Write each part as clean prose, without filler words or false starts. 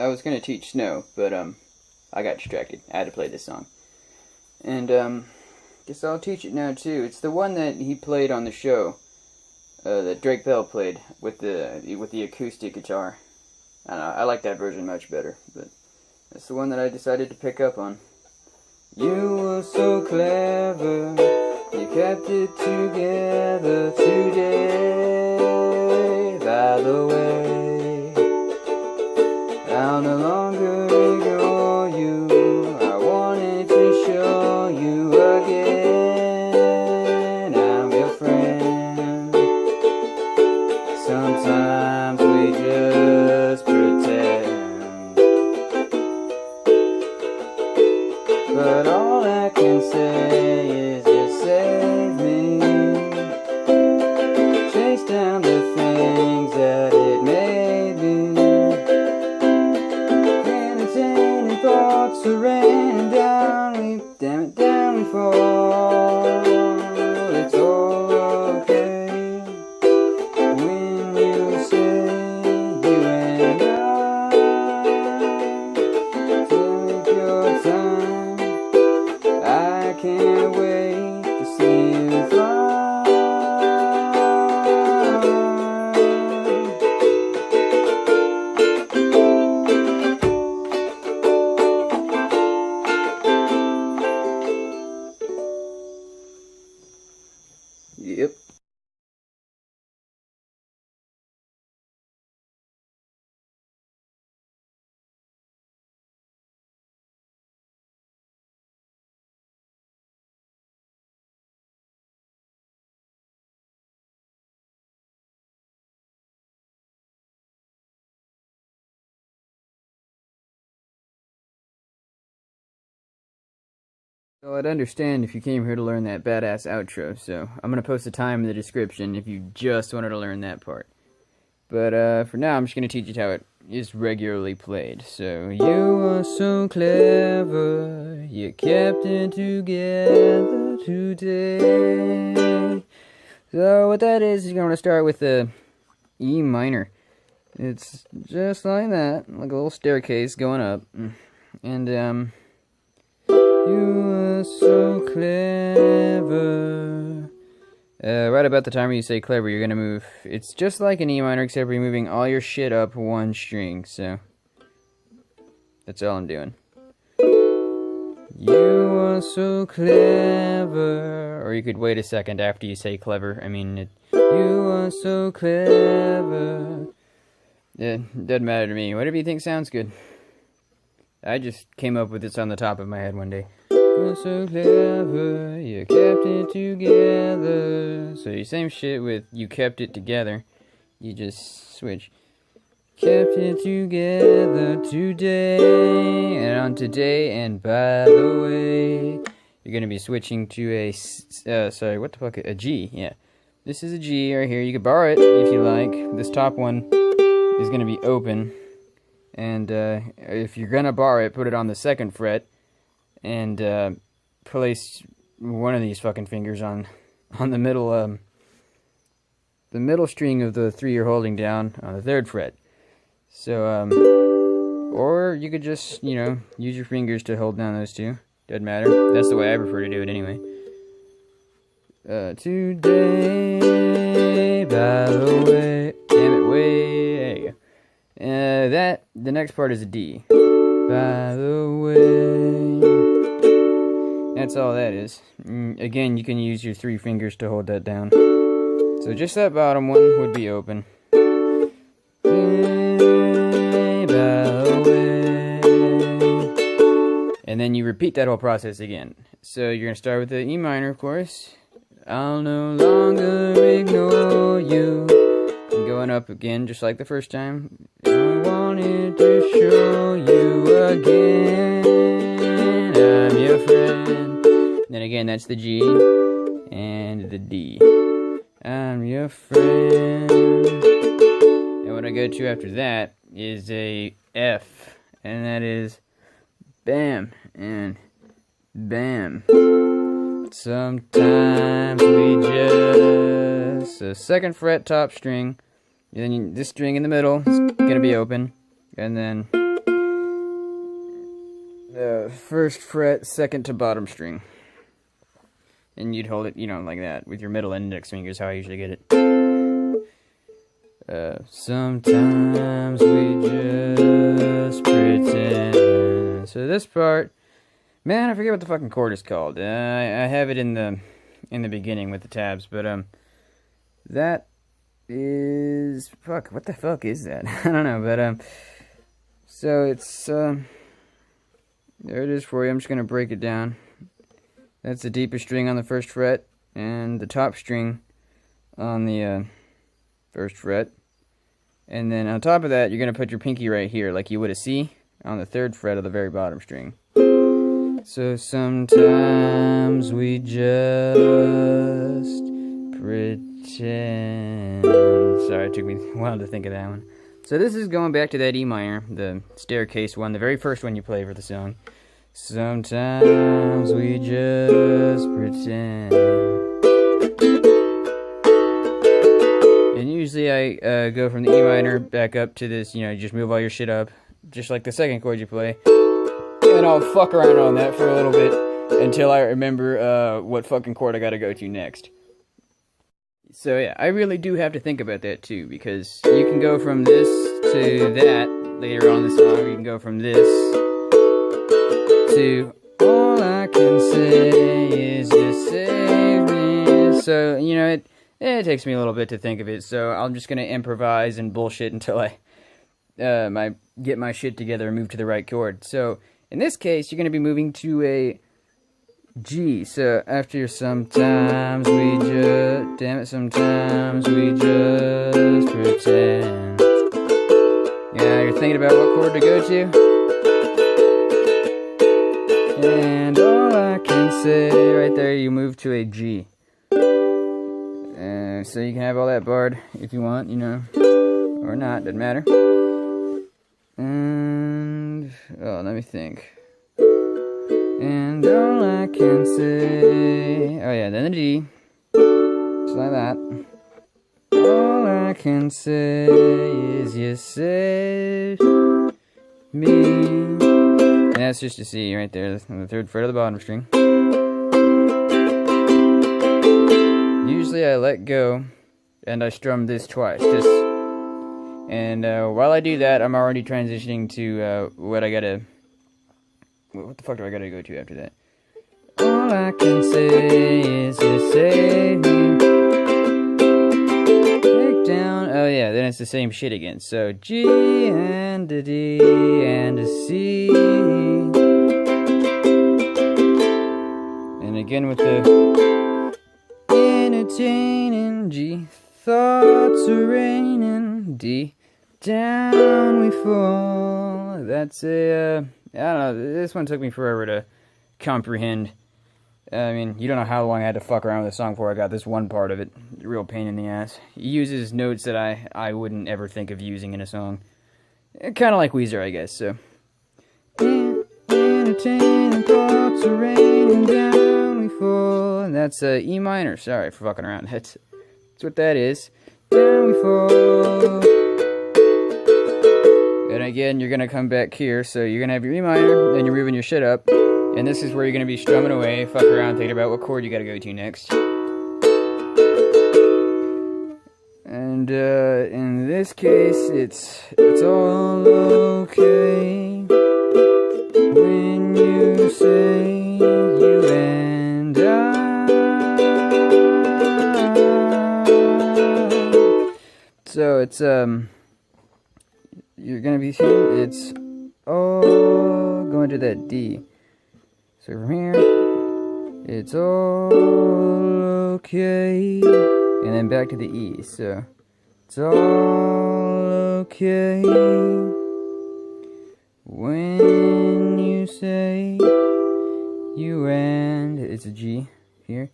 I was gonna teach Snow, but I got distracted. I had to play this song, and guess I'll teach it now too. It's the one that he played on the show, that Drake Bell played with the acoustic guitar. I don't know, I like that version much better, but that's the one that I decided to pick up on. You were so clever, you kept it together today. By the way, I'll no longer ignore you. I wanted to show you again I'm your friend. Sometimes we just pretend, but all I can say is you saved me. Chase down the things that it made me. Entertaining thoughts are raining down. Damn it, down we fall. It's all okay when you say you and I take your time. I can't wait to see you fly. Yep. So I'd understand if you came here to learn that badass outro, so I'm gonna post the time in the description if you just wanted to learn that part. But for now, I'm just gonna teach you how it is regularly played. So, you were so clever, you kept it together today. So what that is, you're gonna start with the E minor. It's just like that, like a little staircase going up. And you were so clever. Right about the time where you say clever, you're gonna move. It's just like an E minor, except for you're moving all your shit up one string. So that's all I'm doing. You were so clever. Or you could wait a second after you say clever. I mean, you were so clever. It doesn't matter to me. Whatever you think sounds good. I just came up with this on the top of my head one day. You're so clever, you kept it together. So your same shit with you kept it together. You just switch. Kept it together today. And on today, and by the way, you're going to be switching to a, sorry, what the fuck, a G, yeah. This is a G right here. You can borrow it if you like. This top one is going to be open. And if you're going to borrow it, put it on the 2nd fret. And place one of these fucking fingers on the middle string of the 3 you're holding down on the 3rd fret. So or you could just, you know, use your fingers to hold down those two. Doesn't matter. That's the way I prefer to do it anyway. Today, by the way, damn it, way, there you go. The next part is a D. By the way, that's all that is. Again, you can use your 3 fingers to hold that down. So just that bottom one would be open. And then you repeat that whole process again. So you're going to start with the E minor, of course. I'll no longer ignore you. And going up again, just like the first time. I wanted to show you again I'm your friend. Then again, that's the G and the D. I'm your friend. And what I go to after that is a F. And that is bam and bam. Sometimes we just... So 2nd fret top string. And then this string in the middle is going to be open. And then first fret, second to bottom string. And you'd hold it, you know, like that, with your middle and index fingers, how I usually get it. Sometimes we just pretend. So this part, man, I forget what the fucking chord is called. I have it in the beginning with the tabs, but that is, fuck, what the fuck is that? I don't know, but so it's there it is for you. I'm just gonna break it down. That's the deepest string on the first fret, and the top string on the first fret. And then on top of that, you're going to put your pinky right here, like you would a C, on the third fret of the very bottom string. So sometimes we just pretend. Sorry, it took me a while to think of that one. So this is going back to that E minor, the staircase one, the very first one you play for the song. Sometimes we just pretend. And usually I go from the E minor back up to this, you know, you just move all your shit up, just like the second chord you play. And I'll fuck around on that for a little bit until I remember what fucking chord I gotta go to next. So yeah, I really do have to think about that too, because you can go from this to that later on in the song, or you can go from this to all I can say is you save me. So, you know, it takes me a little bit to think of it, so I'm just gonna improvise and bullshit until I get my shit together and move to the right chord. So in this case, you're gonna be moving to a G. So after sometimes we just, damn it, sometimes we just pretend. Yeah, you're thinking about what chord to go to? And all I can say, right there, you move to a G. So you can have all that barred if you want, you know, or not, doesn't matter. And, oh, let me think. And all I can say, oh yeah, then the G, just like that. All I can say is you saved me. And that's just a C right there, on the third fret of the bottom string. Usually I let go and I strum this twice, and while I do that, I'm already transitioning to what I gotta. What the fuck do I gotta go to after that? All I can say is you save me. Take down. Oh yeah, then it's the same shit again. So G and a D and a C. And again with the entertaining G. Thoughts are raining D. Down we fall. That's a I don't know, this one took me forever to comprehend. I mean, you don't know how long I had to fuck around with the song before I got this one part of it. Real pain in the ass. He uses notes that I wouldn't ever think of using in a song. Kind of like Weezer, I guess, so. Entertaining thoughts are raining down we fall. And that's E minor. Sorry for fucking around. That's what that is. Down we fall. And again, you're going to come back here, so you're going to have your E minor, then you're moving your shit up, and this is where you're going to be strumming away, fuck around, thinking about what chord you got to go to next. And in this case, it's all okay when you say you and I. So it's you're gonna be seeing it's all going to that D. So from here, it's all okay, and then back to the E. So it's all okay when you say you and it's a G here.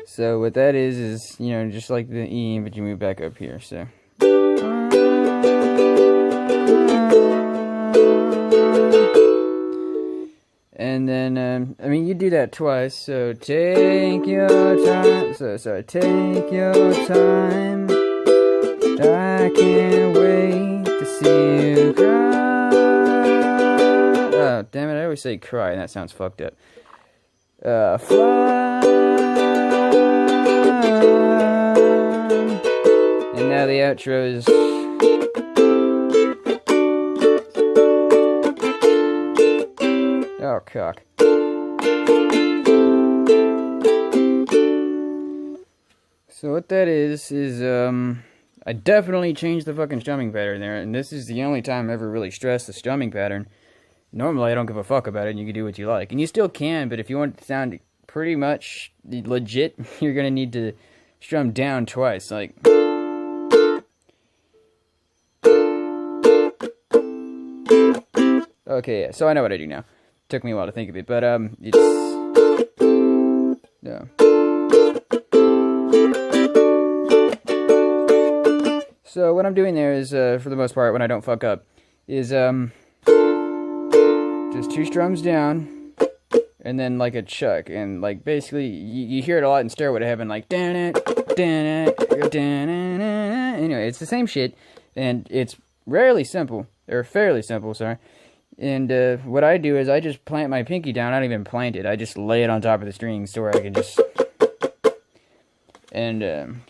So what that is, you know, just like the E, but you move back up here, so. And then, I mean, you do that twice, so take your time, take your time, I can't wait to see you cry. Oh, damn it, I always say cry, and that sounds fucked up. Fly. And now the outro is... Oh, cock. So what that is I definitely changed the fucking strumming pattern there, and this is the only time I ever really stressed the strumming pattern. Normally I don't give a fuck about it, and you can do what you like. And you still can, but if you want it to sound pretty much legit, you're gonna need to strum down twice, like... Okay, yeah, so I know what I do now. Took me a while to think of it, but, it's... Yeah. So what I'm doing there is, for the most part, when I don't fuck up, is, just 2 strums down, and then, like, a chuck, and, like, basically, you hear it a lot in Stairway to Heaven, like, anyway, it's the same shit, and it's rarely simple, or fairly simple, sorry, and, what I do is I just plant my pinky down. I don't even plant it, I just lay it on top of the strings to where I can just, and,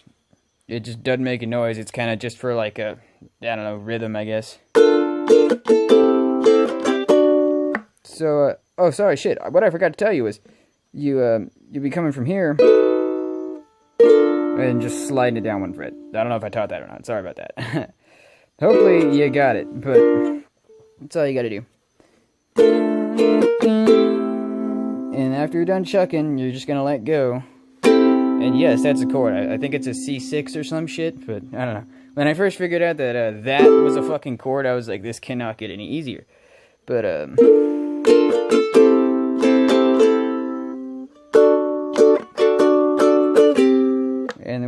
it just doesn't make a noise. It's kind of just for like a, I don't know, rhythm, I guess. So, oh, sorry, shit. What I forgot to tell you was, you'll be coming from here, and just sliding it down 1 fret. I don't know if I taught that or not. Sorry about that. Hopefully you got it, but that's all you gotta do. And after you're done chucking, you're just gonna let go. And yes, that's a chord. I think it's a C6 or some shit, but I don't know. When I first figured out that that was a fucking chord, I was like, this cannot get any easier. But, and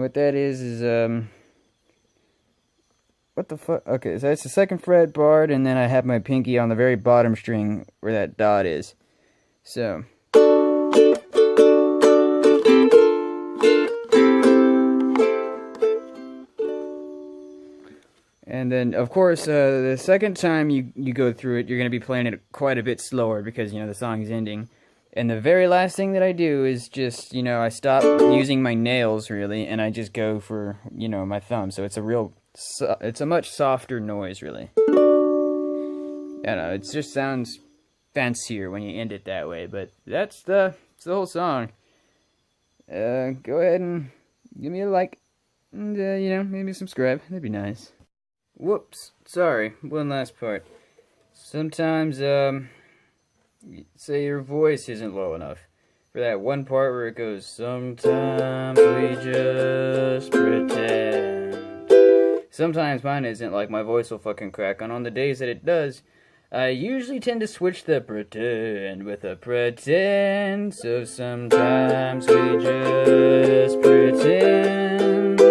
what that is, what the fuck? Okay, so that's the 2nd fret barred, and then I have my pinky on the very bottom string where that dot is. So... And then, of course, the second time you go through it, you're going to be playing it quite a bit slower because, you know, the song is ending. And the very last thing that I do is just, you know, I stop using my nails, really, and I just go for, you know, my thumb. So it's a real, it's a much softer noise, really. I don't know, it just sounds fancier when you end it that way, but that's the whole song. Go ahead and give me a like, and, you know, maybe subscribe. That'd be nice. Whoops, sorry, one last part. Sometimes, say your voice isn't low enough. For that one part where it goes, sometimes we just pretend. Sometimes mine isn't, like my voice will fucking crack, and on the days that it does, I usually tend to switch the pretend with a pretend. So sometimes we just pretend.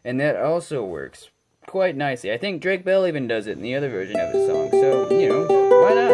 And that also works quite nicely. I think Drake Bell even does it in the other version of his song, so, you know, why not?